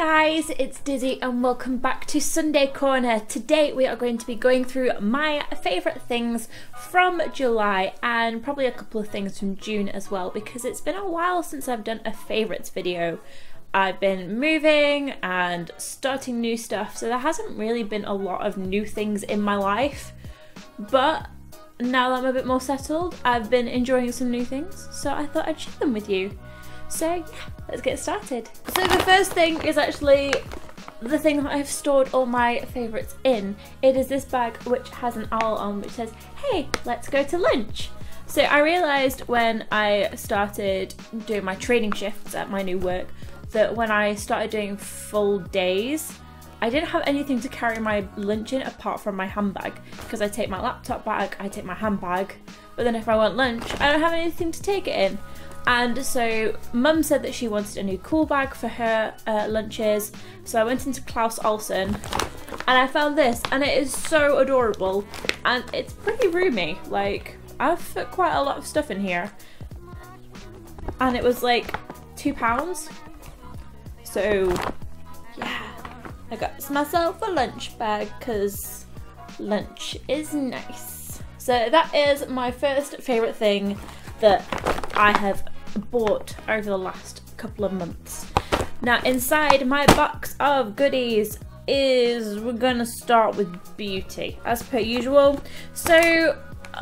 Guys, it's Dizzy and welcome back to Sunday Corner. Today we are going to be going through my favourite things from July and probably a couple of things from June as well, because it's been a while since I've done a favourites video. I've been moving and starting new stuff, so there hasn't really been a lot of new things in my life, but now that I'm a bit more settled, I've been enjoying some new things, so I thought I'd share them with you. So yeah, let's get started. So the first thing is actually the thing that I've stored all my favourites in. It is this bag which has an owl on which says, "Hey, let's go to lunch." So I realised when I started doing my training shifts at my new work that when I started doing full days, I didn't have anything to carry my lunch in apart from my handbag, because I take my laptop bag, I take my handbag, but then if I want lunch, I don't have anything to take it in. And so Mum said that she wanted a new cool bag for her lunches, so I went into Klaus Olsen and I found this, and it is so adorable and it's pretty roomy. Like, I've put quite a lot of stuff in here and it was like £2. So yeah, I got myself a lunch bag because lunch is nice. So that is my first favourite thing that I have bought over the last couple of months. Now inside my box of goodies we're gonna start with beauty as per usual. So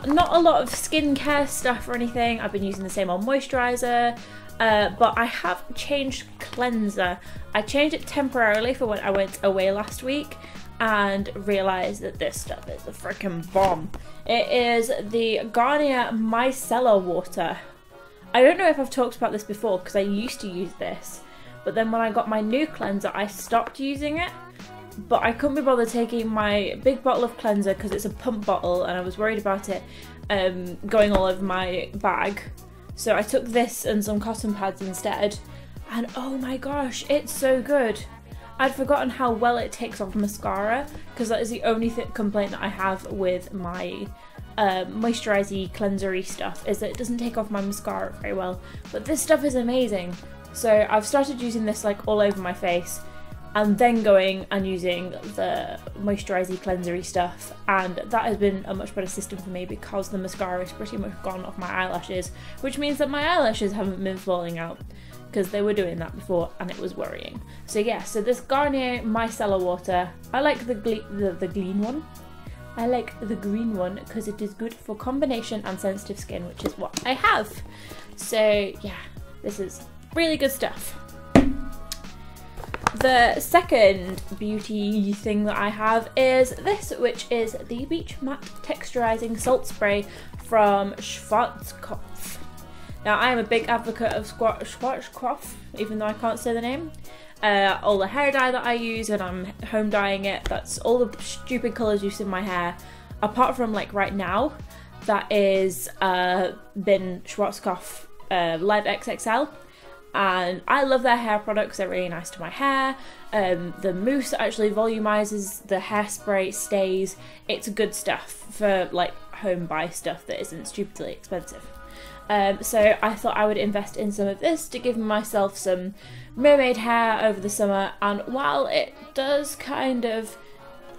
not a lot of skincare stuff or anything. I've been using the same old moisturiser, but I have changed cleanser. I changed it temporarily for when I went away last week and realised that this stuff is a freaking bomb. It is the Garnier Micellar Water. I don't know if I've talked about this before because I used to use this, but then when I got my new cleanser I stopped using it, but I couldn't be bothered taking my big bottle of cleanser because it's a pump bottle and I was worried about it going all over my bag. So I took this and some cotton pads instead, and oh my gosh, it's so good. I'd forgotten how well it takes off mascara, because that is the only complaint that I have with my moisturisey, cleansery stuff, is that it doesn't take off my mascara very well. But this stuff is amazing. So I've started using this like all over my face, and then going and using the moisturisey, cleansery stuff, and that has been a much better system for me because the mascara is pretty much gone off my eyelashes, which means that my eyelashes haven't been falling out, because they were doing that before and it was worrying. So yeah, so this Garnier Micellar Water, I like the green one. I like the green one because it is good for combination and sensitive skin, which is what I have. So yeah, this is really good stuff. The second beauty thing that I have is this, which is the Beach Matte Texturizing Salt Spray from Schwarzkopf. Now I am a big advocate of Schwarzkopf, even though I can't say the name. All the hair dye that I use when I'm home dyeing it, that's all the stupid colours used in my hair, apart from like right now, that is been Schwarzkopf Live XXL. And I love their hair products, they're really nice to my hair. The mousse actually volumizes, the hairspray stays. It's good stuff for like home buy stuff that isn't stupidly expensive. So I thought I would invest in some of this to give myself some mermaid hair over the summer, and while it does kind of,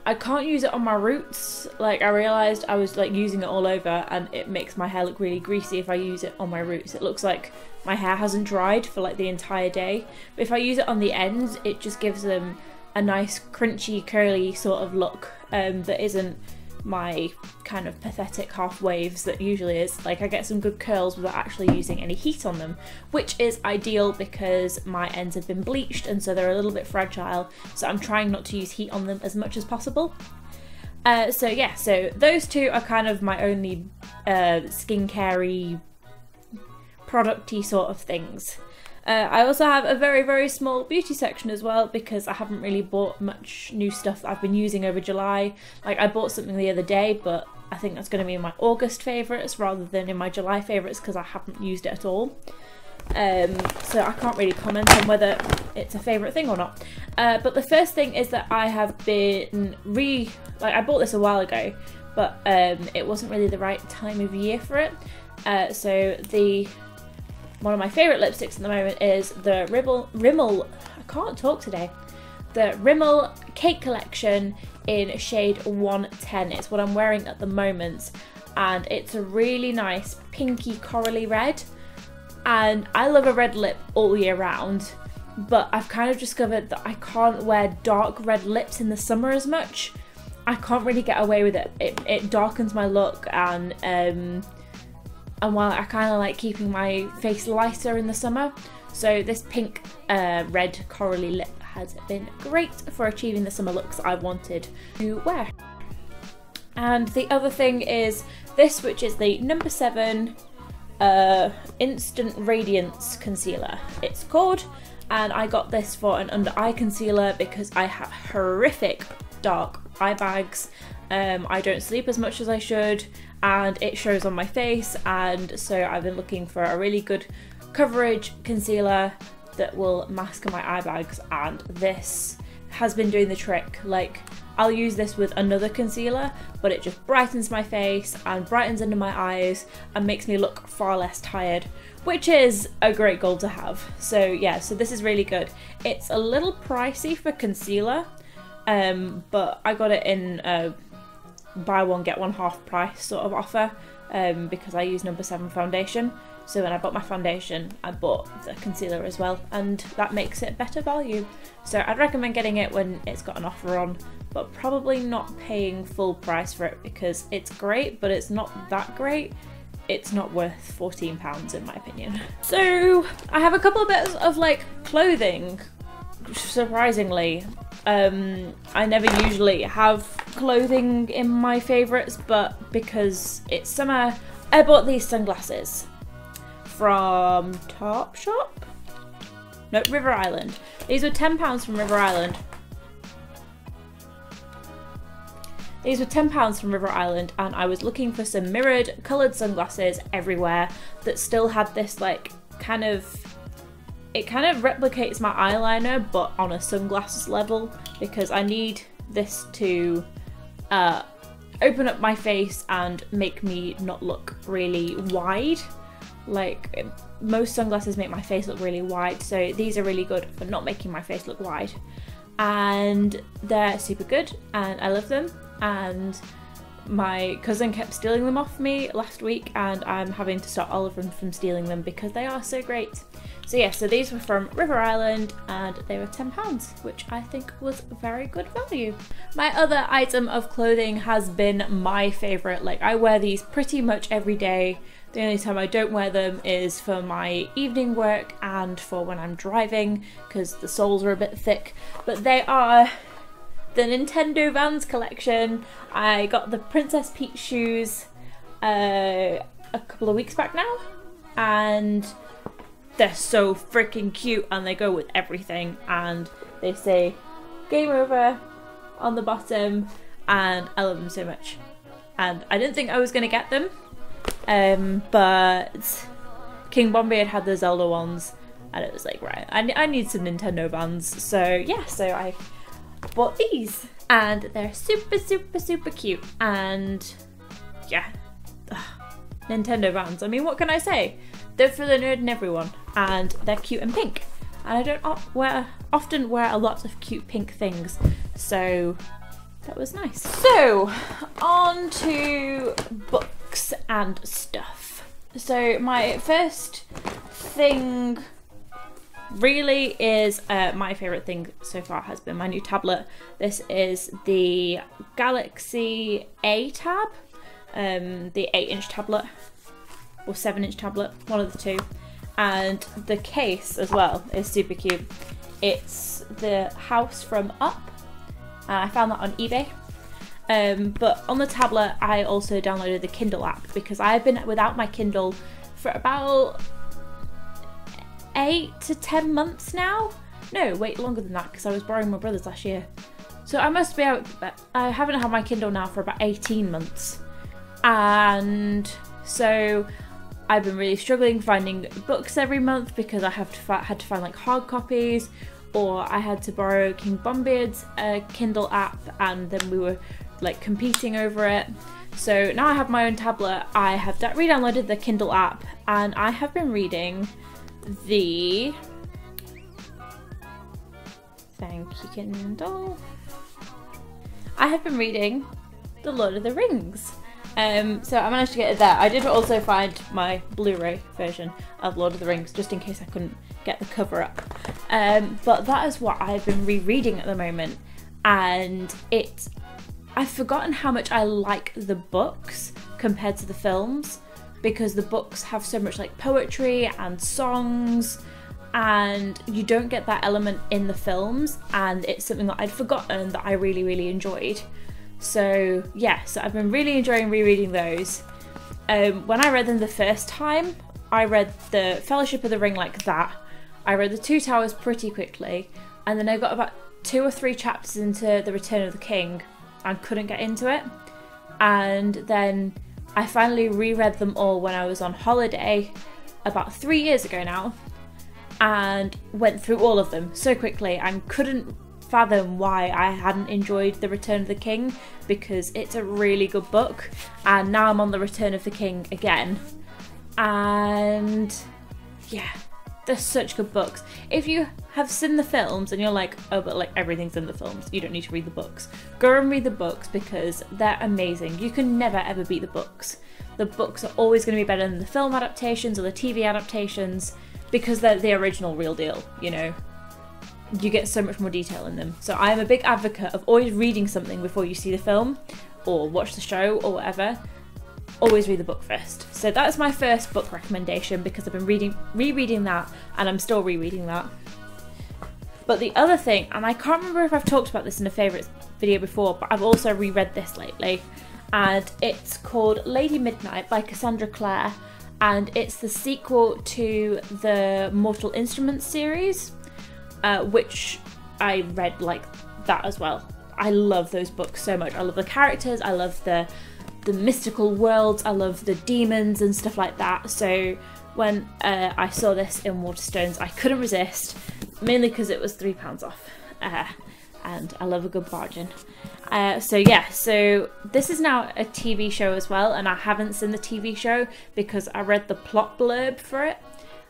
I can't use it on my roots. Like, I realised I was like using it all over and it makes my hair look really greasy if I use it on my roots. It looks like my hair hasn't dried for like the entire day. But if I use it on the ends, it just gives them a nice crunchy curly sort of look that isn't my kind of pathetic half waves that usually is. Like, I get some good curls without actually using any heat on them, which is ideal because my ends have been bleached and so they're a little bit fragile, so I'm trying not to use heat on them as much as possible. So yeah, so those two are kind of my only skincare-y, product-y sort of things. I also have a very, very small beauty section as well, because I haven't really bought much new stuff that I've been using over July. Like, I bought something the other day, but I think that's going to be in my August favourites rather than in my July favourites because I haven't used it at all. So I can't really comment on whether it's a favourite thing or not. But the first thing is that I have been I bought this a while ago, but it wasn't really the right time of year for it. So one of my favourite lipsticks at the moment is the Rimmel, I can't talk today. The Rimmel Cake Collection in shade 110. It's what I'm wearing at the moment, and it's a really nice pinky corally red. And I love a red lip all year round, but I've kind of discovered that I can't wear dark red lips in the summer as much. I can't really get away with it. It darkens my look, and while I kind of like keeping my face lighter in the summer, so this pink red corally lip has been great for achieving the summer looks I wanted to wear. And the other thing is this, which is the number 7 Instant Radiance Concealer, it's called, and I got this for an under eye concealer because I have horrific dark eye bags. I don't sleep as much as I should, and it shows on my face, and so I've been looking for a really good coverage concealer that will mask my eye bags, and this has been doing the trick. Like, I'll use this with another concealer, but it just brightens my face and brightens under my eyes and makes me look far less tired, which is a great goal to have. So yeah, so this is really good. It's a little pricey for concealer, but I got it in buy one get one half price sort of offer, because I use number 7 foundation. So when I bought my foundation, I bought the concealer as well, and that makes it better value. So I'd recommend getting it when it's got an offer on, but probably not paying full price for it because it's great, but it's not that great. It's not worth £14 in my opinion. So I have a couple of bits of like clothing, surprisingly. I never usually have clothing in my favourites, but because it's summer, I bought these sunglasses from Topshop? No, River Island. These were £10 from River Island. These were £10 from River Island, and I was looking for some mirrored coloured sunglasses everywhere that still had this like kind of, it kind of replicates my eyeliner but on a sunglasses level, because I need this to open up my face and make me not look really wide. Like, most sunglasses make my face look really wide, so these are really good for not making my face look wide. And they're super good, and I love them. And my cousin kept stealing them off me last week, and I'm having to stop all of them from stealing them because they are so great. So yeah, so these were from River Island, and they were £10, which I think was very good value. My other item of clothing has been my favourite. Like, I wear these pretty much every day. The only time I don't wear them is for my evening work and for when I'm driving, because the soles are a bit thick. But they are the Nintendo Vans collection. I got the Princess Peach shoes a couple of weeks back now, and they're so freaking cute, and they go with everything, and they say game over on the bottom, and I love them so much. And I didn't think I was going to get them, but King Bombay had the Zelda ones, and it was like, right, I need some Nintendo Vans. So yeah, so I bought these, and they're super cute. And yeah, Nintendo Vans, I mean, what can I say? They're for the nerd and everyone, and they're cute and pink, and I don't often wear a lot of cute pink things, so that was nice. So on to books and stuff. So my first thing really is, my favourite thing so far has been my new tablet. This is the Galaxy A tab, the 8-inch tablet, or 7-inch tablet, one of the two. And the case as well is super cute. It's the house from Up, and I found that on eBay. But on the tablet I also downloaded the Kindle app, because I've been without my Kindle for about 8 to 10 months now. No, wait, longer than that, because I was borrowing my brother's last year. So I must be out, I haven't had my Kindle now for about 18 months. And so I've been really struggling finding books every month, because I had to find like hard copies, or I had to borrow King Bombeard's Kindle app, and then we were like competing over it. So now I have my own tablet. I have re-downloaded the Kindle app, and I have been reading the Thank you, Kindle. I have been reading The Lord of the Rings. So I managed to get it there. I did also find my Blu-ray version of Lord of the Rings, just in case I couldn't get the cover up. But that is what I've been rereading at the moment, and I've forgotten how much I like the books compared to the films, because the books have so much like poetry and songs, and you don't get that element in the films, and it's something that I'd forgotten that I really, really enjoyed. So yeah, so I've been really enjoying rereading those. When I read them the first time, I read the Fellowship of the Ring like that. I read the Two Towers pretty quickly, and then I got about 2 or 3 chapters into the Return of the King and couldn't get into it. And then I finally reread them all when I was on holiday about 3 years ago now, and went through all of them so quickly and couldn't fathom why I hadn't enjoyed The Return of the King, because it's a really good book. And now I'm on The Return of the King again, and yeah, they're such good books. If you have seen the films and you're like, oh, but like everything's in the films, you don't need to read the books, go and read the books, because they're amazing. You can never ever beat the books. The books are always going to be better than the film adaptations or the TV adaptations, because they're the original real deal, you know. You get so much more detail in them. So I am a big advocate of always reading something before you see the film or watch the show or whatever. Always read the book first. So that's my first book recommendation, because I've been rereading that, and I'm still rereading that. But the other thing, and I can't remember if I've talked about this in a favourites video before, but I've also reread this lately, and it's called Lady Midnight by Cassandra Clare, and it's the sequel to the Mortal Instruments series, which I read like that as well. I love those books so much. I love the characters, I love the mystical worlds, I love the demons and stuff like that. So when I saw this in Waterstones, I couldn't resist, mainly because it was £3 off, and I love a good bargain. So yeah, so this is now a TV show as well, and I haven't seen the TV show because I read the plot blurb for it,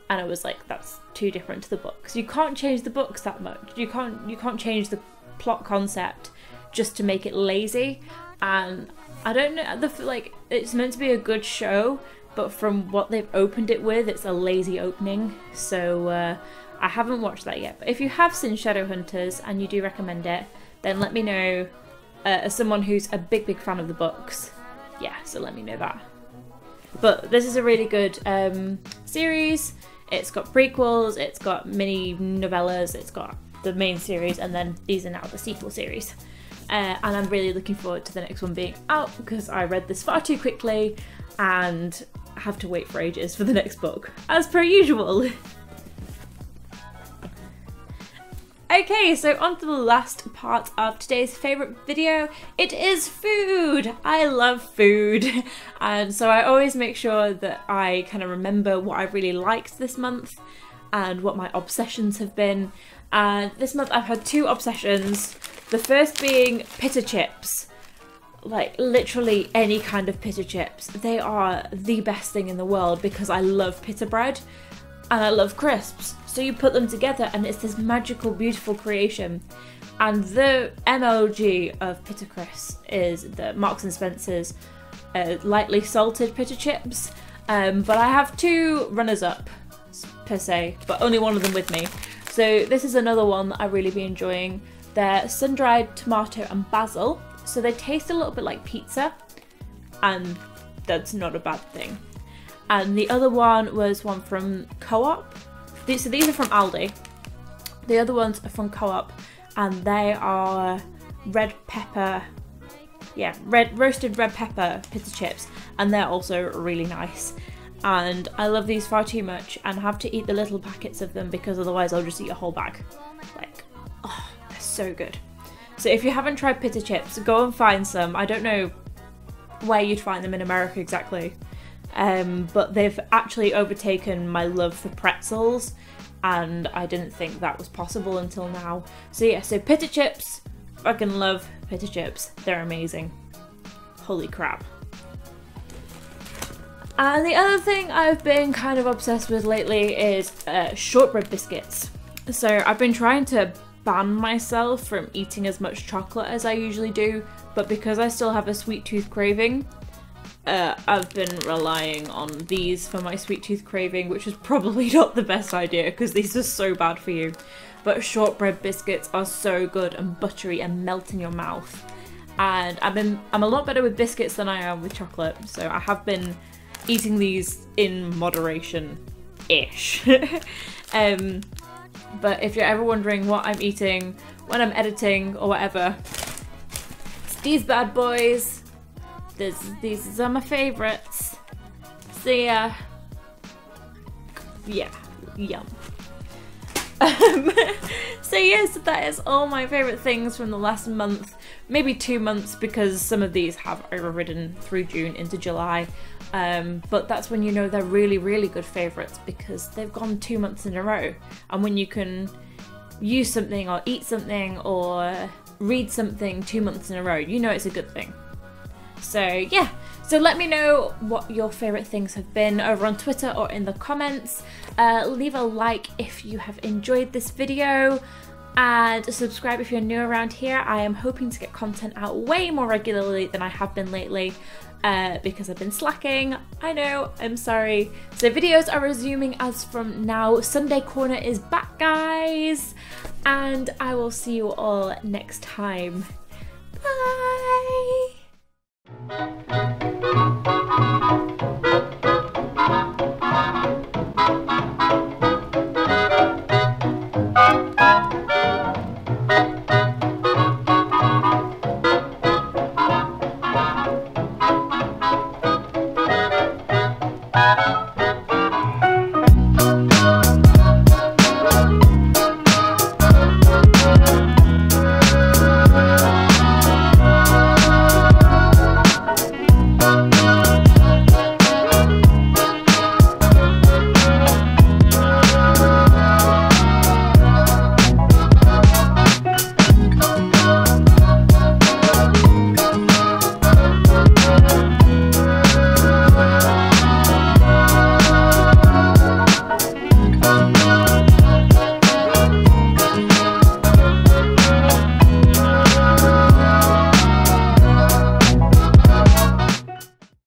and I was like, that's too different to the books. You can't change the books that much. You can't change the plot concept just to make it lazy. And I don't know, like, it's meant to be a good show, but from what they've opened it with, it's a lazy opening. So I haven't watched that yet. But if you have seen Shadowhunters and you do recommend it, then let me know. As someone who's a big fan of the books, yeah, so let me know that. But this is a really good series. It's got prequels, it's got mini novellas, it's got the main series, and then these are now the sequel series. And I'm really looking forward to the next one being out, because I read this far too quickly and have to wait for ages for the next book, as per usual. Okay, so on to the last part of today's favourite video. It is food! I love food! And so I always make sure that I kind of remember what I really liked this month and what my obsessions have been. And this month I've had 2 obsessions. The first being pita chips. Like, literally any kind of pita chips. They are the best thing in the world, because I love pita bread and I love crisps. So you put them together and it's this magical, beautiful creation. And the MLG of pita crisps is the Marks and Spencer's lightly salted pita chips. But I have 2 runners-up per se, but only one of them with me. So this is another one that I really be enjoying. They're sun-dried tomato and basil. So they taste a little bit like pizza, and that's not a bad thing. And the other one was one from Co-op. So these are from Aldi. The other ones are from Co-op, and they are red pepper, yeah, roasted red pepper pita chips, and they're also really nice. And I love these far too much, and have to eat the little packets of them, because otherwise I'll just eat a whole bag. Like, oh, they're so good. So if you haven't tried pita chips, go and find some. I don't know where you'd find them in America exactly. But they've actually overtaken my love for pretzels, and I didn't think that was possible until now. So yeah, so pita chips, fucking love pita chips. They're amazing. Holy crap. And the other thing I've been kind of obsessed with lately is shortbread biscuits. So I've been trying to ban myself from eating as much chocolate as I usually do, but because I still have a sweet tooth craving, I've been relying on these for my sweet tooth craving, which is probably not the best idea because these are so bad for you. But shortbread biscuits are so good and buttery and melt in your mouth. And I'm a lot better with biscuits than I am with chocolate, so I have been eating these in moderation-ish. But if you're ever wondering what I'm eating when I'm editing or whatever, it's these bad boys. These are my favourites. So yeah, yum. So yes, that is all my favourite things from the last month, maybe 2 months, because some of these have overridden through June into July. But that's when you know they're really, really good favourites, because they've gone 2 months in a row. And when you can use something or eat something or read something 2 months in a row, you know it's a good thing. So yeah, so let me know what your favourite things have been over on Twitter or in the comments. Leave a like if you have enjoyed this video, and subscribe if you're new around here. I am hoping to get content out way more regularly than I have been lately, because I've been slacking. I know, I'm sorry. So videos are resuming as from now. Sunday Corner is back, guys, and I will see you all next time. Bye!